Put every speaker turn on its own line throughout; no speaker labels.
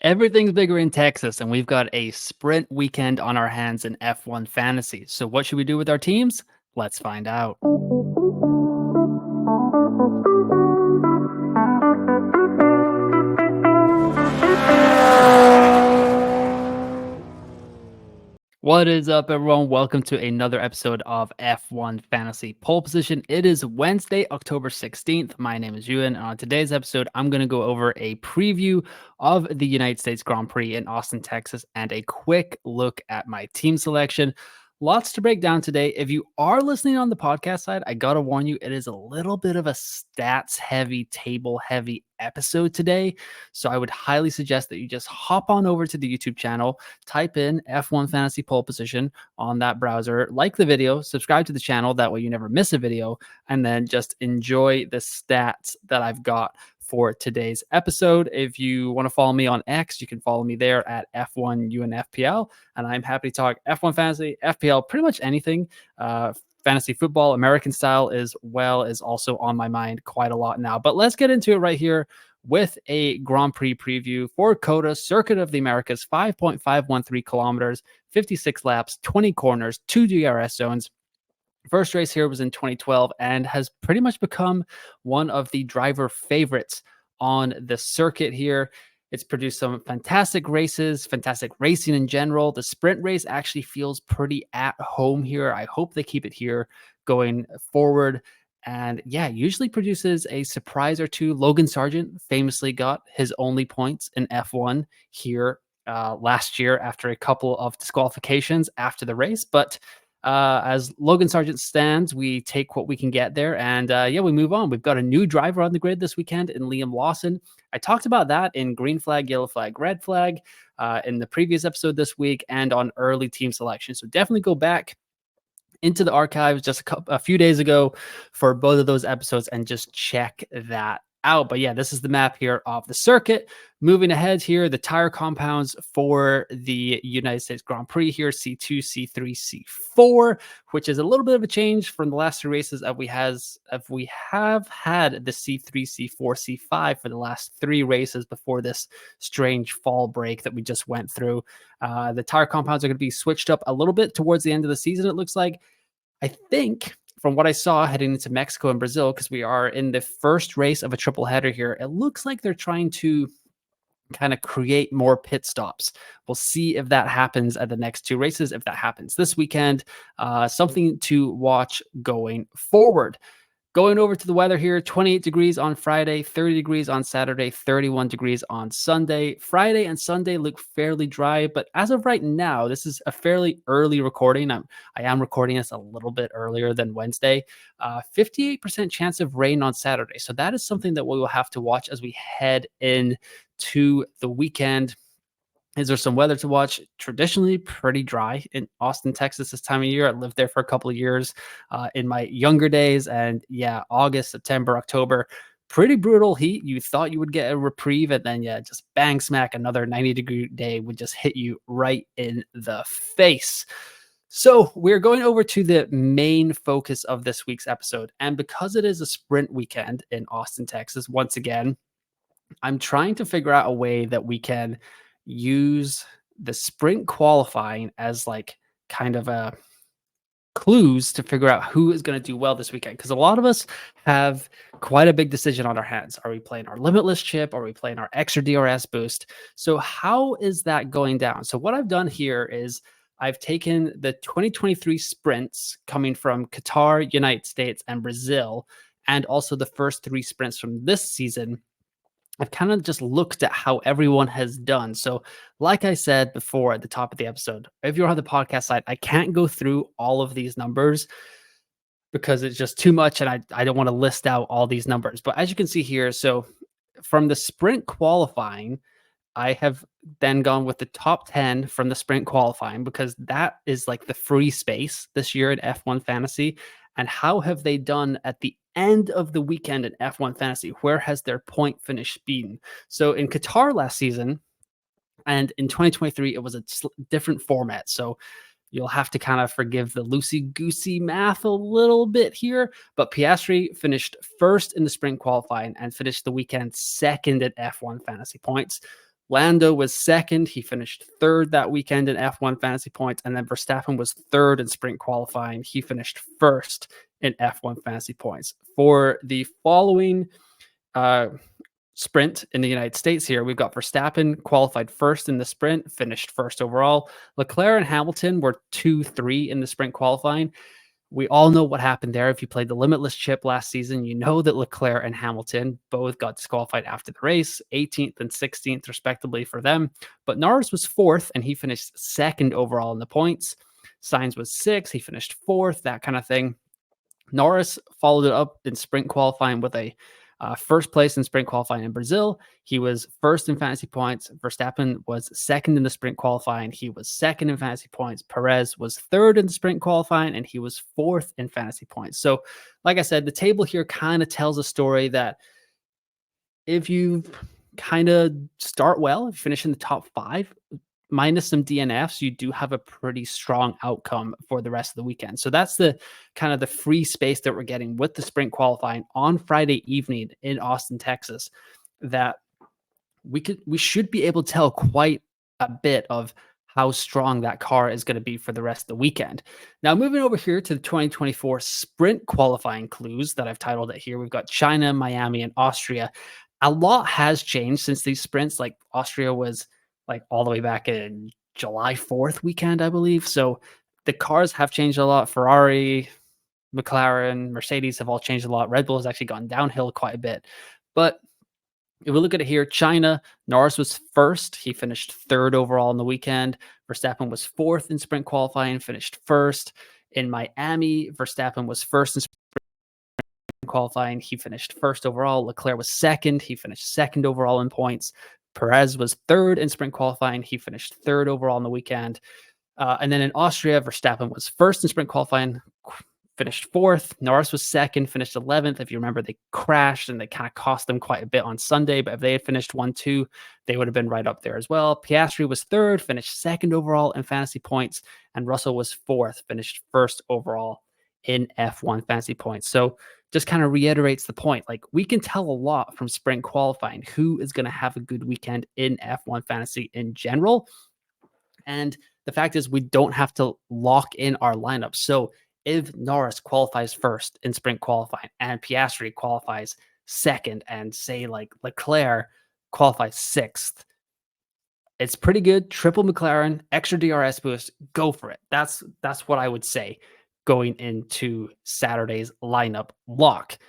Everything's bigger in Texas, and we've got a sprint weekend on our hands in F1 fantasy. So, what should we do with our teams? Let's find out. What is up, everyone? Welcome to another episode of F1 Fantasy Pole Position. It is Wednesday, October 16th. My name is Ewan, and on today's episode, I'm going to go over a preview of the United States Grand Prix in Austin, Texas, and a quick look at my team selection. Lots to break down today. If you are listening on the podcast side, I got to warn you, it is a little bit of a stats heavy, table heavy episode today. So I would highly suggest that you just hop on over to the YouTube channel, type in F1 Fantasy Pole Position on that browser, like the video, subscribe to the channel. That way you never miss a video, and then just enjoy the stats that I've got for today's episode. If you want to follow me on X, you can follow me there at F1UNFPL, and I'm happy to talk F1 Fantasy, FPL, pretty much anything. Fantasy football, American style, as well, is also on my mind quite a lot now. But let's get into it right here with a Grand Prix preview for COTA Circuit of the Americas, 5.513 kilometers, 56 laps, 20 corners, 2 DRS zones. First race here was in 2012 and has pretty much become one of the driver favorites on the circuit here. It's produced some fantastic races, fantastic racing in general. The sprint race actually feels pretty at home here. I hope they keep it here going forward. And yeah, usually produces a surprise or two. Logan Sargent famously got his only points in F1 here last year after a couple of disqualifications after the race. But as Logan Sargent stands, we take what we can get there. And we move on. We've got a new driver on the grid this weekend in Liam Lawson. I talked about that in green flag, yellow flag, red flag in the previous episode this week and on early team selection. So definitely go back into the archives just a few days ago for both of those episodes and just check that out. But yeah, this is the map here of the circuit. Moving ahead here, the tire compounds for the United States Grand Prix here, C2, C3, C4, which is a little bit of a change from the last two races. We have had the C3, C4, C5 for the last three races before this strange fall break that we just went through. The tire compounds are going to be switched up a little bit towards the end of the season, it looks like. I think from what I saw heading into Mexico and Brazil, because we are in the first race of a triple header here, it looks like they're trying to kind of create more pit stops. We'll see if that happens at the next two races, if that happens this weekend. Something to watch going forward. Going over to the weather here, 28 degrees on Friday, 30 degrees on Saturday, 31 degrees on Sunday. Friday and Sunday look fairly dry, but as of right now, this is a fairly early recording. I am recording this a little bit earlier than Wednesday. 58% chance of rain on Saturday. So that is something that we will have to watch as we head into the weekend. Is there some weather to watch? Traditionally pretty dry in Austin, Texas this time of year. I lived there for a couple of years in my younger days. And yeah, August, September, October, pretty brutal heat. You thought you would get a reprieve, and then just bang smack, another 90-degree day would just hit you right in the face. So we're going over to the main focus of this week's episode. And because it is a sprint weekend in Austin, Texas, once again, I'm trying to figure out a way that we can use the sprint qualifying as like kind of a clues to figure out who is going to do well this weekend, because a lot of us have quite a big decision on our hands. Are we playing our limitless chip? Are we playing our extra DRS boost? So how is that going down? So what I've done here is I've taken the 2023 sprints coming from Qatar, United States, and Brazil, and also the first three sprints from this season. I've kind of just looked at how everyone has done. So like I said before at the top of the episode, if you're on the podcast side, I can't go through all of these numbers because it's just too much, and I don't want to list out all these numbers. But as you can see here, so from the sprint qualifying, I have then gone with the top 10 from the sprint qualifying, because that is like the free space this year in F1 Fantasy. And how have they done at the end of the weekend in F1 Fantasy? Where has their point finish been? So in Qatar last season and in 2023, it was a different format. So you'll have to kind of forgive the loosey-goosey math a little bit here. But Piastri finished first in the sprint qualifying and finished the weekend second at F1 Fantasy points. Lando was second. He finished third that weekend in F1 fantasy points. And then Verstappen was third in sprint qualifying. He finished first in F1 fantasy points. For the following sprint in the United States here, we've got Verstappen qualified first in the sprint, finished first overall. Leclerc and Hamilton were 2-3 in the sprint qualifying. We all know what happened there. If you played the Limitless chip last season, you know that Leclerc and Hamilton both got disqualified after the race, 18th and 16th, respectively, for them. But Norris was fourth, and he finished second overall in the points. Sainz was sixth. He finished fourth, that kind of thing. Norris followed it up in sprint qualifying with a first place in sprint qualifying in Brazil. He was first in fantasy points. Verstappen was second in the sprint qualifying. He was second in fantasy points. Perez was third in the sprint qualifying, and he was fourth in fantasy points. So, like I said, the table here kind of tells a story that if you kind of start well, if you finish in the top 5, minus some DNFs, you do have a pretty strong outcome for the rest of the weekend. So that's the kind of the free space that we're getting with the sprint qualifying on Friday evening in Austin, Texas, that we should be able to tell quite a bit of how strong that car is going to be for the rest of the weekend. Now, moving over here to the 2024 sprint qualifying clues that I've titled it here, we've got China, Miami, and Austria. A lot has changed since these sprints. Like Austria was like all the way back in July 4th weekend, I believe. So the cars have changed a lot. Ferrari, McLaren, Mercedes have all changed a lot. Red Bull has actually gone downhill quite a bit. But if we look at it here, China, Norris was first. He finished third overall in the weekend. Verstappen was fourth in sprint qualifying, finished first. In Miami, Verstappen was first in qualifying. He finished first overall. Leclerc was second. He finished second overall in points. Perez was third in sprint qualifying. He finished third overall in the weekend. And then in Austria, Verstappen was first in sprint qualifying, finished fourth. Norris was second, finished 11th. If you remember, they crashed and they kind of cost them quite a bit on Sunday. But if they had finished 1-2, they would have been right up there as well. Piastri was third, finished second overall in fantasy points. And Russell was fourth, finished first overall in F1 fantasy points. So just kind of reiterates the point. Like, we can tell a lot from sprint qualifying who is going to have a good weekend in F1 fantasy in general. And the fact is, we don't have to lock in our lineup. So if Norris qualifies first in sprint qualifying and Piastri qualifies second, and say like Leclerc qualifies sixth, it's pretty good. Triple McLaren, extra DRS boost, go for it. That's what I would say going into Saturday's lineup lock.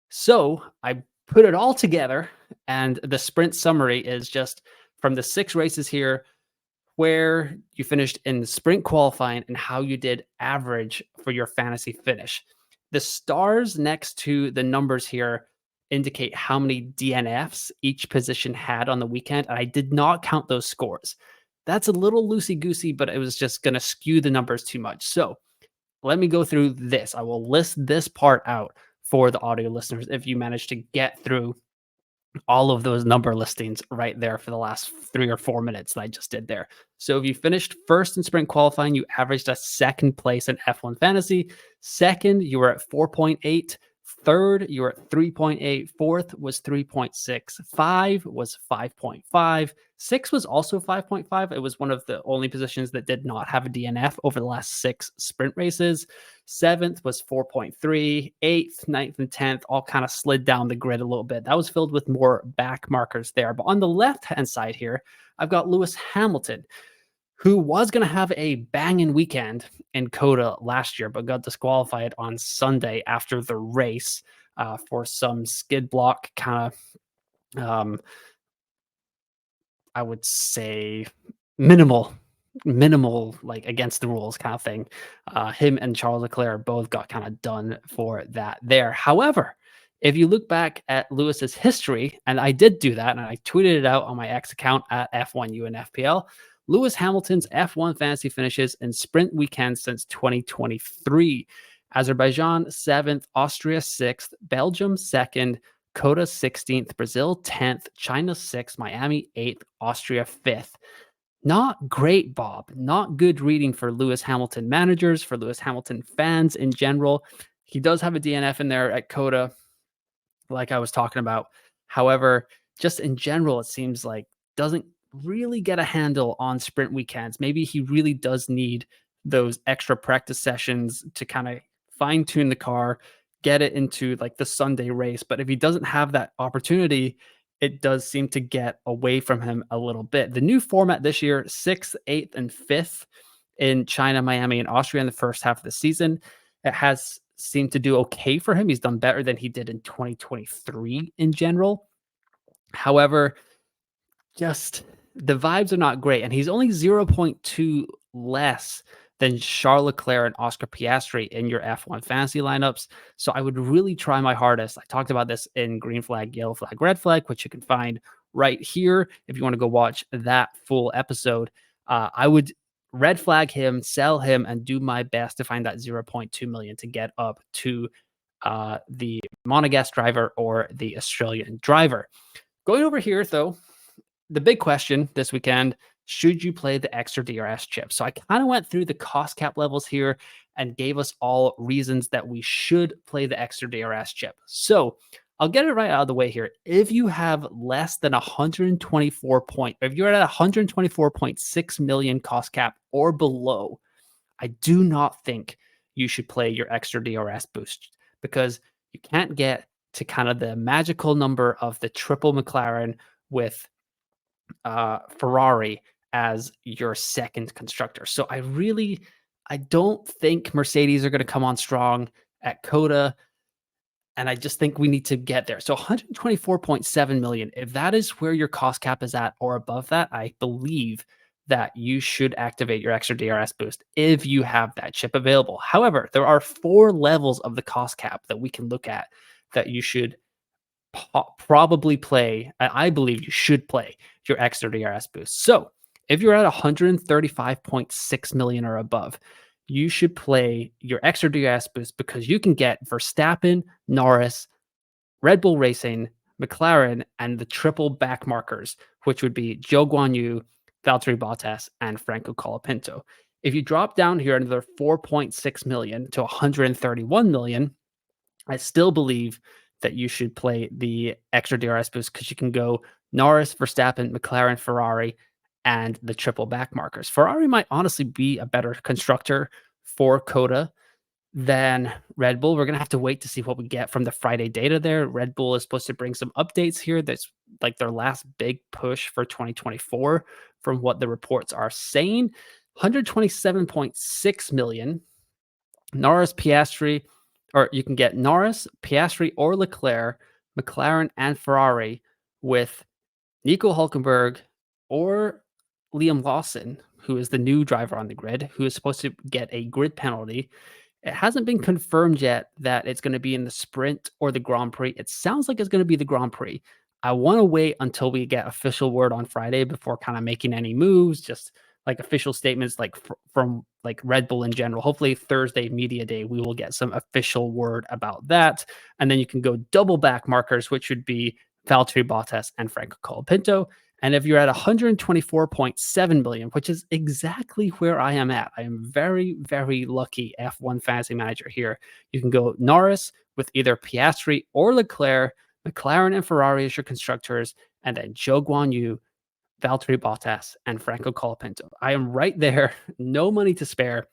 So I put it all together, and the sprint summary is just from the 6 races here, where you finished in the sprint qualifying and how you did average for your fantasy finish. The stars next to the numbers here indicate how many DNFs each position had on the weekend, and I did not count those scores. That's a little loosey-goosey, but it was just going to skew the numbers too much. So let me go through this. I will list this part out for the audio listeners if you manage to get through all of those number listings right there for the last 3 or 4 minutes that I just did there. So if you finished first in sprint qualifying, you averaged a second place in F1 Fantasy. Second, you were at 4.8. Third, you were at 3.8. Fourth was 3.6. 5 was 5.5. 6 was also 5.5. It was one of the only positions that did not have a DNF over the last 6 sprint races. 7th was 4.3. 8th, 9th, and 10th all kind of slid down the grid a little bit. That was filled with more back markers there. But on the left-hand side here, I've got Lewis Hamilton, who was going to have a banging weekend in COTA last year, but got disqualified on Sunday after the race for some skid block kind of, I would say, minimal, like against the rules kind of thing. Him and Charles Leclerc both got kind of done for that there. However, if you look back at Lewis's history, and I did do that, and I tweeted it out on my X account at F1UNFPL, Lewis Hamilton's F1 fantasy finishes in sprint weekends since 2023. Azerbaijan 7th, Austria 6th, Belgium 2nd, COTA 16th, Brazil 10th, China 6th, Miami 8th, Austria 5th. Not great, Bob. Not good reading for Lewis Hamilton managers, for Lewis Hamilton fans in general. He does have a DNF in there at COTA, like I was talking about. However, just in general, it seems like doesn't really get a handle on sprint weekends. Maybe he really does need those extra practice sessions to kind of fine tune the car, get it into like the Sunday race. But if he doesn't have that opportunity, it does seem to get away from him a little bit. The new format this year, sixth, eighth, and fifth in China, Miami, and Austria in the first half of the season. It has seemed to do okay for him. He's done better than he did in 2023 in general. However, just the vibes are not great. And he's only 0.2 less than Charles Leclerc and Oscar Piastri in your F1 fantasy lineups. So I would really try my hardest. I talked about this in green flag, yellow flag, red flag, which you can find right here if you want to go watch that full episode. I would red flag him, sell him, and do my best to find that 0.2 million to get up to the Monegasque driver or the Australian driver. Going over here, though, the big question this weekend, should you play the extra DRS chip? So I kind of went through the cost cap levels here and gave us all reasons that we should play the extra DRS chip. So I'll get it right out of the way here. If you have less than 124 if you're at 124.6 million cost cap or below, I do not think you should play your extra DRS boost because you can't get to kind of the magical number of the triple McLaren with Ferrari as your second constructor. So I don't think Mercedes are going to come on strong at Coda. And I just think we need to get there. So 124.7 million, if that is where your cost cap is at or above that, I believe that you should activate your extra DRS boost if you have that chip available. However, there are 4 levels of the cost cap that we can look at that you should probably play. I believe you should play your extra DRS boost. So if you're at 135.6 million or above, you should play your extra DRS boost because you can get Verstappen, Norris, Red Bull Racing, McLaren, and the triple back markers, which would be Zhou Guanyu, Valtteri Bottas, and Franco Colapinto. If you drop down here another 4.6 million to 131 million, I still believe that you should play the extra DRS boost because you can go Norris, Verstappen, McLaren, Ferrari, and the triple back markers. Ferrari might honestly be a better constructor for Coda than Red Bull. We're going to have to wait to see what we get from the Friday data there. Red Bull is supposed to bring some updates here. That's like their last big push for 2024 from what the reports are saying. 127.6 million. Norris, Piastri, or you can get Norris, Piastri, or Leclerc, McLaren, and Ferrari with Nico Hulkenberg or Liam Lawson, who is the new driver on the grid, who is supposed to get a grid penalty. It hasn't been confirmed yet that it's going to be in the sprint or the Grand Prix. It sounds like it's going to be the Grand Prix. I want to wait until we get official word on Friday before kind of making any moves, just like official statements like from like Red Bull in general. Hopefully Thursday media day, we will get some official word about that. And then you can go double back markers, which would be Valtteri Bottas and Franco Colapinto. And if you're at 124.7 billion, which is exactly where I am at, I am very, very lucky F1 fantasy manager here. You can go Norris with either Piastri or Leclerc, McLaren and Ferrari as your constructors, and then Zhou Guanyu, Valtteri Bottas, and Franco Colapinto. I am right there, no money to spare.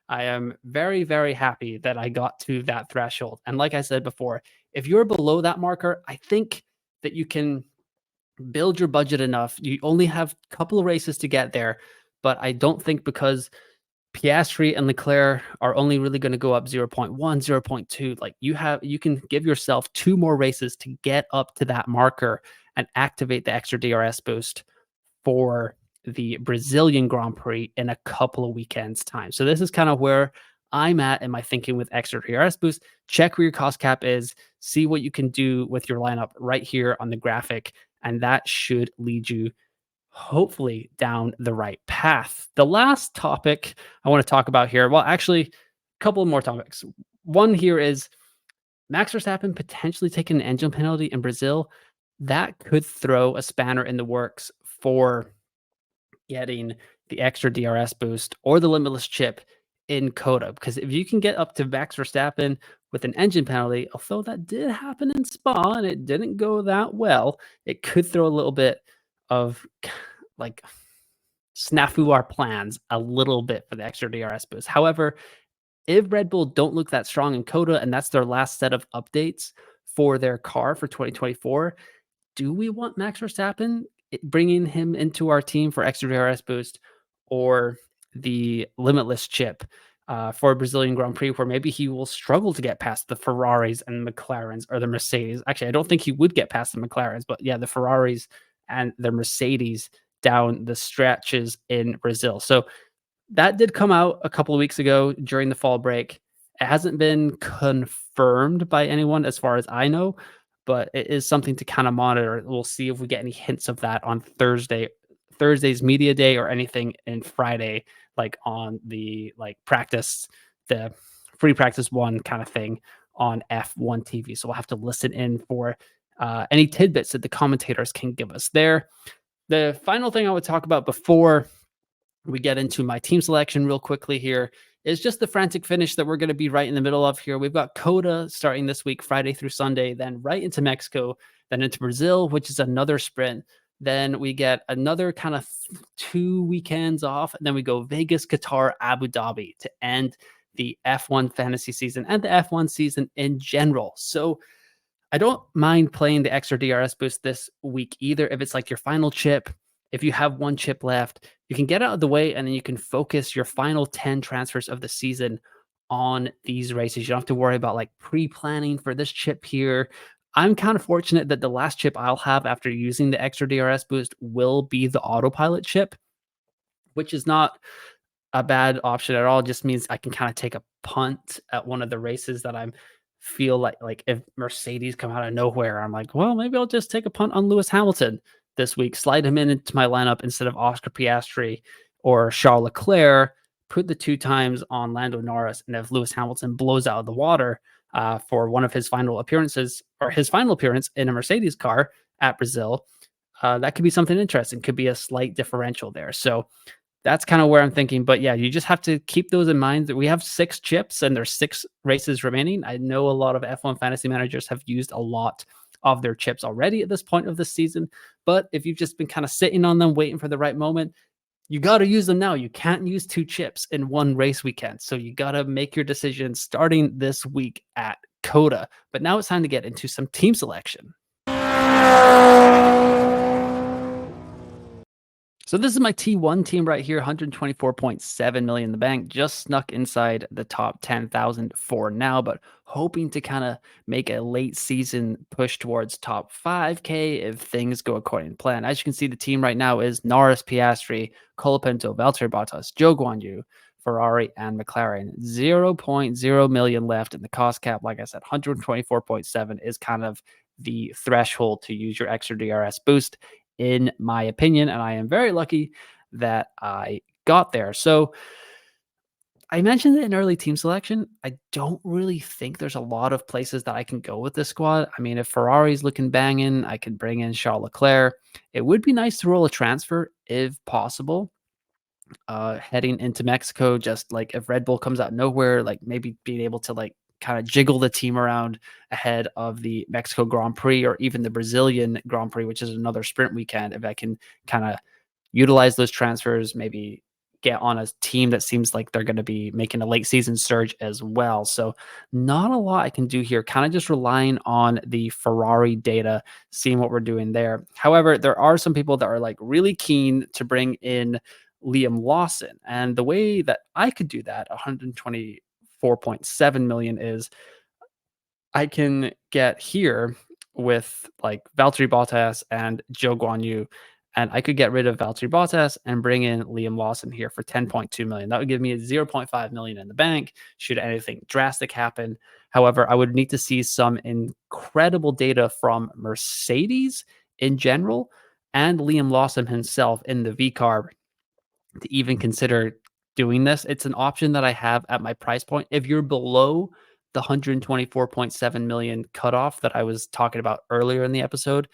I am very, very happy that I got to that threshold. And like I said before, if you're below that marker, I think that you can build your budget enough. You only have a couple of races to get there, but I don't think because Piastri and Leclerc are only really going to go up 0.1, 0.2. Like you can give yourself 2 more races to get up to that marker and activate the extra DRS boost for the Brazilian Grand Prix in a couple of weekends time. So this is kind of where I'm at in my thinking with extra DRS boost. Check where your cost cap is, see what you can do with your lineup right here on the graphic, and that should lead you hopefully down the right path. The last topic I want to talk about here, well, actually, a couple more topics. One here is Max Verstappen potentially taking an engine penalty in Brazil. That could throw a spanner in the works for getting the extra DRS boost or the limitless chip in Coda. Because if you can get up to Max Verstappen with an engine penalty, although that did happen in Spa and it didn't go that well, it could throw a little bit of like snafu our plans a little bit for the extra DRS boost. However, if Red Bull don't look that strong in Coda and that's their last set of updates for their car for 2024, do we want Max Verstappen bringing him into our team for extra DRS boost or the limitless chip for Brazilian Grand Prix, where maybe he will struggle to get past the Ferraris and McLarens or the Mercedes? Actually, I don't think he would get past the McLarens, but yeah, the Ferraris and the Mercedes down the stretches in Brazil. So that did come out a couple of weeks ago during the fall break. It hasn't been confirmed by anyone as far as I know, but it is something to kind of monitor. We'll see if we get any hints of that on Thursday's media day or anything in Friday, like on the practice, the free practice one kind of thing on F1 TV. So we'll have to listen in for any tidbits that the commentators can give us there. The final thing I would talk about before we get into my team selection real quickly here is just the frantic finish that we're going to be right in the middle of here. We've got Coda starting this week, Friday through Sunday, then right into Mexico, then into Brazil, which is another sprint. Then we get another kind of 2 weekends off. And then we go Vegas, Qatar, Abu Dhabi to end the F1 fantasy season and the F1 season in general. So I don't mind playing the extra DRS boost this week either. If it's like your final chip, if you have one chip left, you can get out of the way and then you can focus your final 10 transfers of the season on these races. You don't have to worry about like pre-planning for this chip here. I'm kind of fortunate that the last chip I'll have after using the extra DRS boost will be the autopilot chip, which is not a bad option at all. It just means I can kind of take a punt at one of the races that I'm feel like if Mercedes come out of nowhere, I'm like, well, maybe I'll just take a punt on Lewis Hamilton this week, slide him into my lineup instead of Oscar Piastri or Charles Leclerc, put the 2 times on Lando Norris, and if Lewis Hamilton blows out of the water for one of his final appearances or his final appearance in a Mercedes car at Brazil, that could be something interesting. Could be a slight differential there. So that's kind of where I'm thinking. But yeah, you just have to keep those in mind that we have 6 chips and there's 6 races remaining. I know a lot of F1 fantasy managers have used a lot of their chips already at this point of the season. But if you've just been kind of sitting on them, waiting for the right moment, you got to use them now. You can't use 2 chips in one race weekend. So you got to make your decision starting this week at Coda. But now it's time to get into some team selection. So this is my T1 team right here, 124.7 million in the bank, just snuck inside the top 10,000 for now, but hoping to kind of make a late season push towards top 5K if things go according to plan. As you can see, the team right now is Norris, Piastri, Colapinto, Valtteri Bottas, Zhou Guanyu, Ferrari, and McLaren. 0.0 million left in the cost cap. Like I said, 124.7 is kind of the threshold to use your extra DRS boost, in my opinion, and I am very lucky that I got there. So I mentioned it in early team selection. I don't really think there's a lot of places that I can go with this squad. I mean, if Ferrari's looking banging, I could bring in Charles Leclerc. It would be nice to roll a transfer if possible. Heading into Mexico, just like if Red Bull comes out of nowhere, like maybe being able to like kind of jiggle the team around ahead of the Mexico Grand Prix or even the Brazilian Grand Prix, which is another sprint weekend. If I can kind of utilize those transfers, maybe get on a team that seems like they're going to be making a late season surge as well. So not a lot I can do here, kind of just relying on the Ferrari data, seeing what we're doing there. However, there are some people that are like really keen to bring in Liam Lawson. And the way that I could do that, 124.7 million, is I can get here with like Valtteri Bottas and Zhou Guanyu, and I could get rid of Valtteri Bottas and bring in Liam Lawson here for 10.2 million. That would give me 0.5 million in the bank should anything drastic happen. However, I would need to see some incredible data from Mercedes in general and Liam Lawson himself in the V car to even consider doing this. It's an option that I have at my price point. If you're below the 124.7 million cutoff that I was talking about earlier in the episode,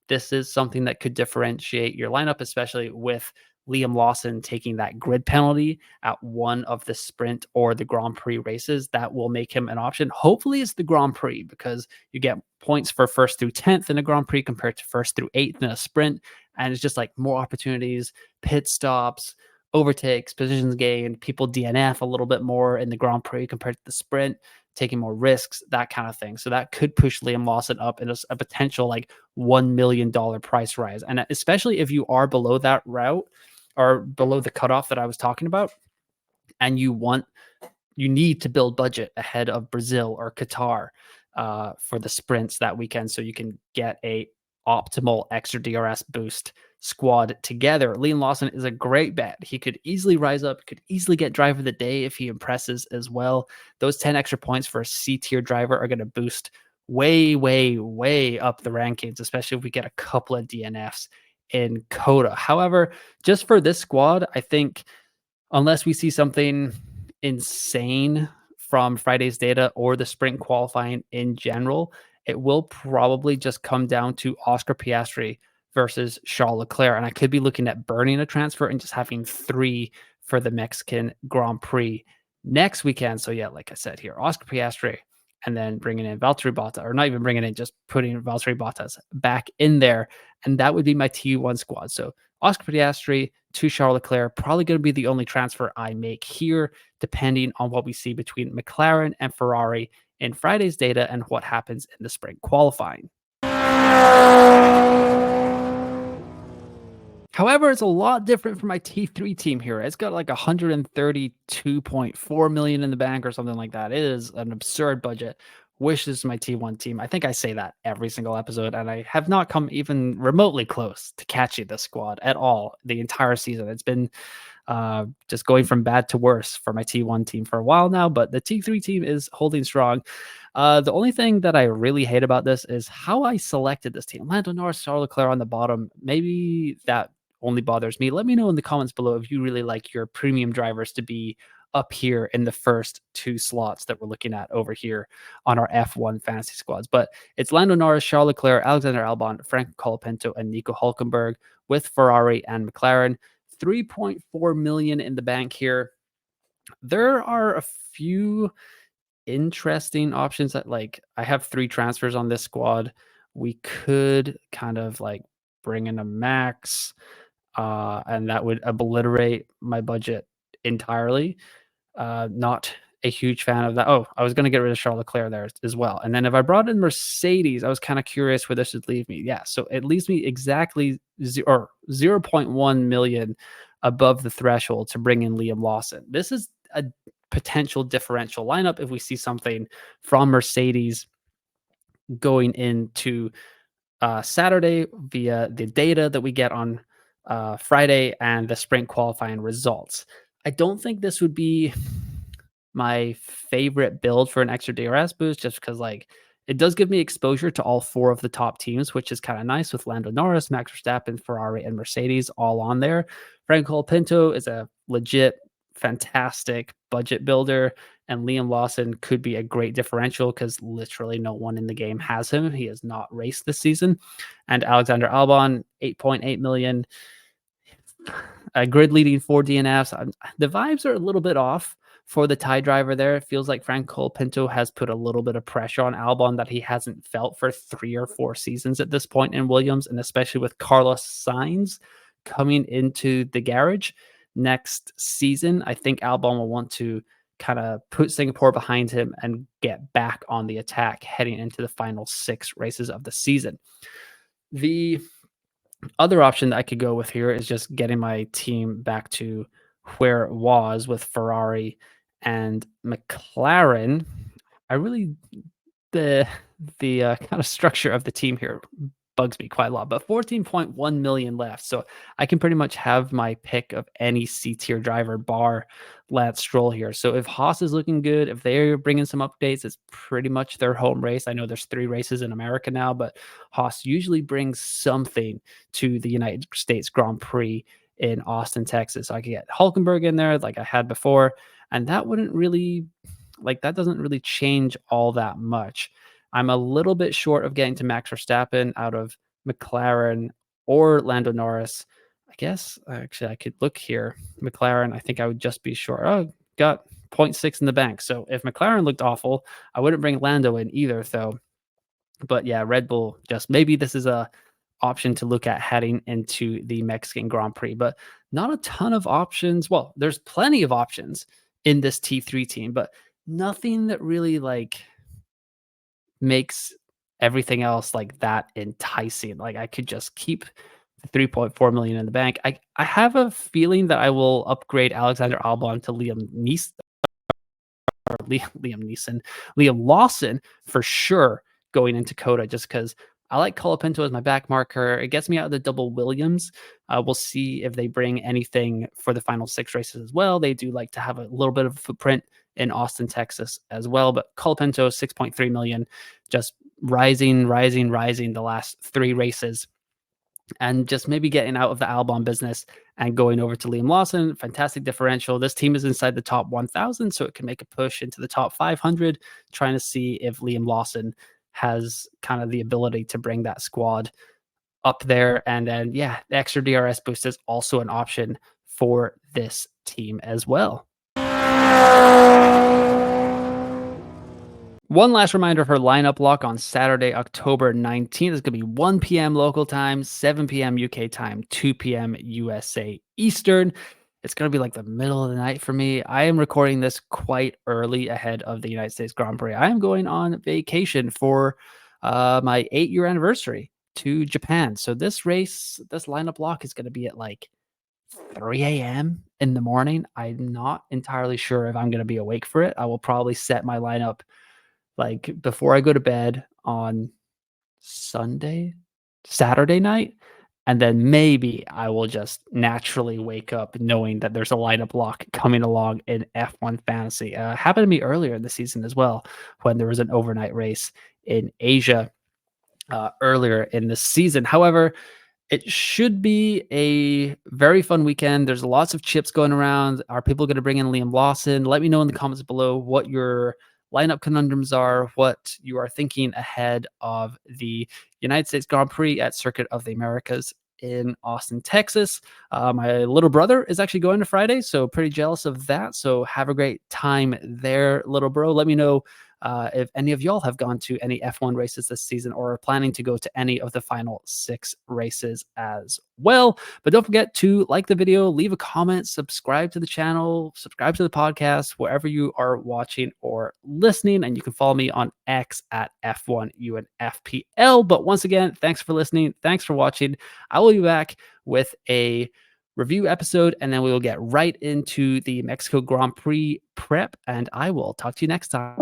this is something that could differentiate your lineup, especially with Liam Lawson taking that grid penalty at one of the sprint or the Grand Prix races. That will make him an option. Hopefully it's the Grand Prix, because you get points for 1st through 10th in a Grand Prix compared to 1st through 8th in a sprint. And it's just like more opportunities, pit stops, overtakes, positions gained, people DNF a little bit more in the Grand Prix compared to the sprint, taking more risks, that kind of thing. So that could push Liam Lawson up in a potential like $1 million price rise. And especially if you are below that route or below the cutoff that I was talking about, and you need to build budget ahead of Brazil or Qatar for the sprints that weekend so you can get a optimal extra DRS boost squad together. Liam Lawson is a great bet. He could easily rise up, could easily get driver of the day if he impresses as well. Those 10 extra points for a C tier driver are going to boost way, way, way up the rankings, especially if we get a couple of DNFs in Coda. However, just for this squad, I think unless we see something insane from Friday's data or the sprint qualifying in general, it will probably just come down to Oscar Piastri versus Charles Leclerc. And I could be looking at burning a transfer and just having 3 for the Mexican Grand Prix next weekend. So yeah, like I said here, Oscar Piastri, and then bringing in Valtteri Bottas, or not even bringing in, just putting Valtteri Bottas back in there. And that would be my T1 squad. So Oscar Piastri to Charles Leclerc, probably going to be the only transfer I make here, depending on what we see between McLaren and Ferrari in Friday's data and what happens in the sprint qualifying. However, it's a lot different for my T3 team here. It's got like 132.4 million in the bank or something like that. It is an absurd budget. Wish this is my T1 team. I think I say that every single episode, and I have not come even remotely close to catching this squad at all the entire season. It's been just going from bad to worse for my T1 team for a while now, but the T3 team is holding strong. The only thing that I really hate about this is how I selected this team. Lando Norris, Charles Leclerc on the bottom. Maybe that only bothers me. Let me know in the comments below if you really like your premium drivers to be up here in the first 2 slots that we're looking at over here on our F1 fantasy squads. But it's Lando Norris, Charles Leclerc, Alexander Albon, Franco Colapinto, and Nico Hulkenberg with Ferrari and McLaren. 3.4 million in the bank here. There are a few interesting options that, like, I have 3 transfers on this squad. We could kind of like bring in a Max, and that would obliterate my budget entirely. Not a huge fan of that. Oh, I was going to get rid of Charles Leclerc there as well. And then if I brought in Mercedes, I was kind of curious where this would leave me. Yeah, so it leaves me exactly 0.1 million above the threshold to bring in Liam Lawson. This is a potential differential lineup if we see something from Mercedes going into Saturday via the data that we get on Friday and the sprint qualifying results. I don't think this would be my favorite build for an extra DRS boost, just because like it does give me exposure to all 4 of the top teams, which is kind of nice with Lando Norris, Max Verstappen, Ferrari, and Mercedes all on there. Franco Pinto is a legit, fantastic budget builder, and Liam Lawson could be a great differential because literally no one in the game has him. He has not raced this season. And Alexander Albon, 8.8 million. A grid leading 4 DNFs. The vibes are a little bit off for the tie driver there. It feels like Franco Pinto has put a little bit of pressure on Albon that he hasn't felt for 3 or 4 seasons at this point in Williams, and especially with Carlos Sainz coming into the garage next season. I think Albon will want to kind of put Singapore behind him and get back on the attack heading into the final 6 races of the season. The other option that I could go with here is just getting my team back to where it was with Ferrari and McLaren. I really the kind of structure of the team here bugs me quite a lot, but 14.1 million left. So I can pretty much have my pick of any C tier driver bar Lance Stroll here. So if Haas is looking good, if they're bringing some updates, it's pretty much their home race. I know there's 3 races in America now, but Haas usually brings something to the United States Grand Prix in Austin, Texas. So I could get Hulkenberg in there like I had before, and that wouldn't really, like, that doesn't really change all that much. I'm a little bit short of getting to Max Verstappen out of McLaren or Lando Norris. I guess actually I could look here. McLaren, I think I would just be short. Oh, got 0.6 in the bank. So if McLaren looked awful, I wouldn't bring Lando in either, though. But yeah, Red Bull, just maybe this is a option to look at heading into the Mexican Grand Prix, but not a ton of options. Well, there's plenty of options in this T3 team, but nothing that really like makes everything else like that enticing. Like I could just keep the 3.4 million in the bank. I have a feeling that I will upgrade Alexander Albon to Liam Lawson for sure going into Coda, just because I like Colapinto as my back marker. It gets me out of the double Williams. We'll see if they bring anything for the final 6 races as well. They do like to have a little bit of a footprint in Austin, Texas as well. But Colapinto, 6.3 million, just rising the last 3 races, and just maybe getting out of the Albon business and going over to Liam Lawson. Fantastic differential. This team is inside the top 1,000, so it can make a push into the top 500, trying to see if Liam Lawson has kind of the ability to bring that squad up there. And then, yeah, the extra DRS boost is also an option for this team as well. One last reminder for lineup lock on Saturday, October 19th. It's going to be 1 p.m. local time, 7 p.m. UK time, 2 p.m. USA Eastern. It's going to be like the middle of the night for me. I am recording this quite early ahead of the United States Grand Prix. I am going on vacation for my 8-year anniversary to Japan. So this lineup lock is going to be at like 3 a.m. in the morning. I'm not entirely sure if I'm going to be awake for it. I will probably set my lineup like before I go to bed on Saturday night, and then maybe I will just naturally wake up knowing that there's a lineup lock coming along in F1 Fantasy. Happened to me earlier in the season as well, when there was an overnight race in Asia earlier in the season. However, it should be a very fun weekend. There's lots of chips going around. Are people going to bring in Liam Lawson? Let me know in the comments below what your lineup conundrums are, what you are thinking ahead of the United States Grand Prix at Circuit of the Americas in Austin, Texas. My little brother is actually going to Friday, so pretty jealous of that. So have a great time there, little bro. Let me know if any of y'all have gone to any F1 races this season or are planning to go to any of the final 6 races as well. But don't forget to like the video, leave a comment, subscribe to the channel, subscribe to the podcast, wherever you are watching or listening. And you can follow me on X at F1UNFPL. But once again, thanks for listening. Thanks for watching. I will be back with a review episode, and then we will get right into the Mexico Grand Prix prep, and I will talk to you next time.